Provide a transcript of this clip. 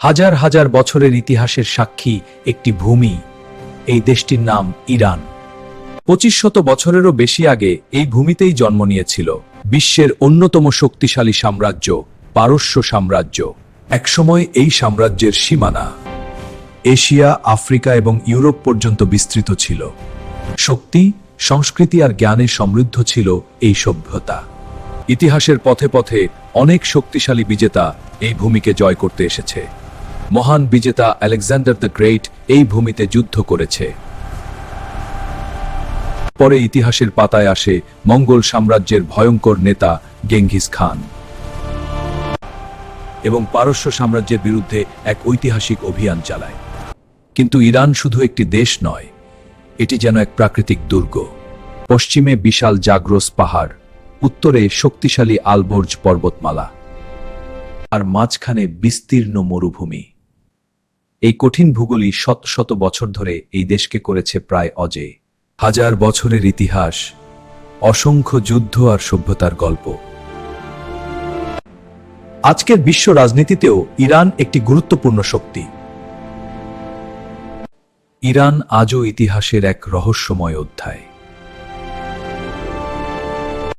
হাজার হাজার বছরের ইতিহাসের সাক্ষী একটি ভূমি, এই দেশটির নাম ইরান। 2500 বছরেরও বেশি আগে এই ভূমিতেই জন্ম নিয়েছিল বিশ্বের অন্যতম শক্তিশালী সাম্রাজ্য পারস্য সাম্রাজ্য। একসময় এই সাম্রাজ্যের সীমানা এশিয়া, আফ্রিকা এবং ইউরোপ পর্যন্ত বিস্তৃত ছিল। শক্তি, সংস্কৃতি আর জ্ঞানে সমৃদ্ধ ছিল এই সভ্যতা। ইতিহাসের পথে পথে অনেক শক্তিশালী বিজেতা এই ভূমিকে জয় করতে এসেছে। মহান বিজেতা আলেকজান্ডার দ্য গ্রেট এই ভূমিতে যুদ্ধ করেছে। পরে ইতিহাসের পাতায় আসে মঙ্গল সাম্রাজ্যের ভয়ঙ্কর নেতা গেঙ্গিস খান এবং পারস্য সাম্রাজ্যের বিরুদ্ধে এক ঐতিহাসিক অভিযান চালায়। কিন্তু ইরান শুধু একটি দেশ নয়, এটি যেন এক প্রাকৃতিক দুর্গ। পশ্চিমে বিশাল জাগ্রস পাহাড়, উত্তরে শক্তিশালী আলবর্জ পর্বতমালা, আর মাঝখানে বিস্তীর্ণ মরুভূমি। এই কঠিন ভূগোলই শত শত বছর ধরে এই দেশকে করেছে প্রায় অজেয়। হাজার বছরের ইতিহাস, অসংখ্য যুদ্ধ আর সভ্যতার গল্প। আজকের বিশ্ব রাজনীতিতেও ইরান একটি গুরুত্বপূর্ণ শক্তি। ইরান আজও ইতিহাসের এক রহস্যময় অধ্যায়।